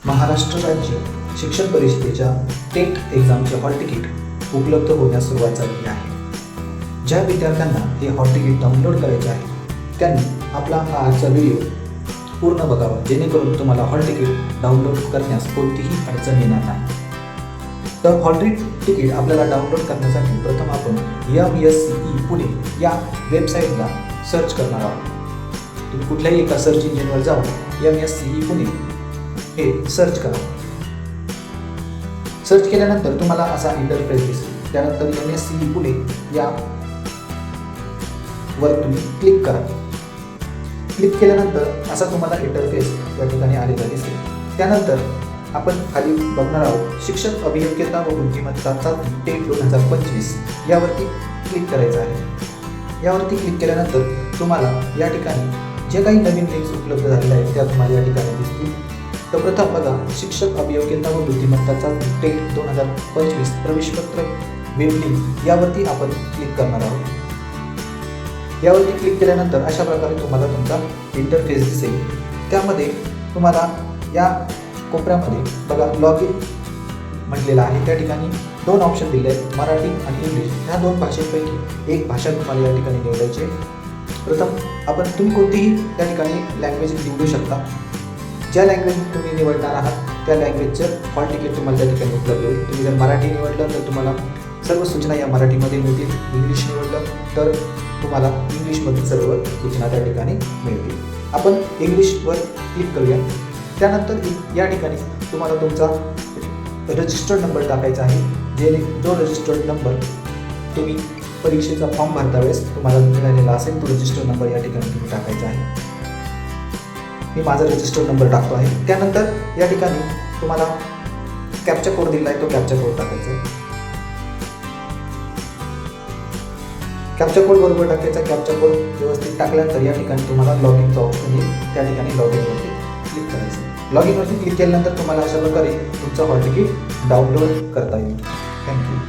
महाराष्ट्र राज्य शिक्षण परिषदेच्या टेट एक्झामचे हॉल तिकीट उपलब्ध होण्यास सुरुवात झालेली आहे. ज्या विद्यार्थ्यांना हे हॉल तिकीट डाउनलोड करायचे आहे त्यांनी आपला हा आजचा व्हिडिओ पूर्ण बघावा, जेणेकरून तुम्हाला हॉल तिकीट डाउनलोड करण्यास कोणतीही अडचण येणार नाही. तर हॉल तिकीट आपल्याला डाउनलोड करण्यासाठी प्रथम आपण MSCE पुणे या वेबसाईटला सर्च करणार आहोत. तुम्ही कुठल्याही एका सर्च इंजिनवर जाऊन MSCE पुणे हे सर्च करा. सर्च केल्यानंतर तुम्हाला असा इंटरफेस दिसेल. त्यानंतर MSCE पुणे या वर तुम्ही क्लिक करा. क्लिक केल्यानंतर असा तुम्हाला इंटरफेस या ठिकाणी आलेला दिसेल. त्यानंतर आपण खाली बघणार आहोत शिक्षक अभियोग्यता व बुद्धिमत्ता चाचणी टेट 2025 यावरती क्लिक करायचं आहे. यावरती क्लिक केल्यानंतर तुम्हाला या ठिकाणी जे काही नवीन लिंक्स उपलब्ध झालेल्या आहेत त्या तुम्हाला या ठिकाणी दिसतील. तर प्रथम बघा, शिक्षक अभियोग्यता व बुद्धिमत्ता चाचणी टेट 2025 प्रवेशपत्र वेब लिंक यावरती आपण क्लिक करणार आहोत. यावरती क्लिक केल्यानंतर अशा प्रकारे तुम्हाला तुमचा इंटरफेस दिसेल. त्यामध्ये तुम्हाला या कोपऱ्यामध्ये बघा लॉग इन म्हटलेलं आहे. त्या ठिकाणी दोन ऑप्शन दिले आहेत, मराठी आणि इंग्लिश. ह्या दोन भाषेपैकी एक भाषा तुम्हाला या ठिकाणी निवडायची. प्रथम तुम्ही कोणतीही त्या ठिकाणी लँग्वेज निवडू शकता. ज्या लँग्वेज तुम्ही निवडणार आहात त्या लँग्वेजचं हॉल तिकीट तुम्हाला त्या ठिकाणी उपलब्ध होईल. तुम्ही जर मराठी निवडलं तर तुम्हाला सर्व सूचना या मराठीमध्ये मिळतील. इंग्लिश निवडलं तर तुम्हाला इंग्लिशमधील सर्व सूचना त्या ठिकाणी मिळतील. आपण इंग्लिशवर क्लिक करूया. त्यानंतर या ठिकाणी तुम्हाला तुमचा रजिस्टर्ड नंबर टाकायचा आहे. जो रजिस्टर्ड नंबर तुम्ही परीक्षेचा फॉर्म भरता वेळेस तुम्हाला मिळालेला असेल तो रजिस्टर्ड नंबर या ठिकाणी तुम्ही टाकायचा आहे. मी माझा रजिस्टर्ड नंबर टाकतो आहे. त्यानंतर या ठिकाणी तुम्हाला कॅप्चा कोड दिला आहे, तो कॅप्चा कोड टाकायचा आहे. कॅप्चा कोड बरोबर टाकायचा. कॅप्चा कोड व्यवस्थित टाकल्यानंतर या ठिकाणी तुम्हाला लॉग इनचा ऑप्शन येईल. त्या ठिकाणी लॉग इनवरती क्लिक करायचं. लॉग इनवरती क्लिक केल्यानंतर तुम्हाला अशा प्रकारे तुमचं हॉल तिकीट डाउनलोड करता येईल. थँक्यू.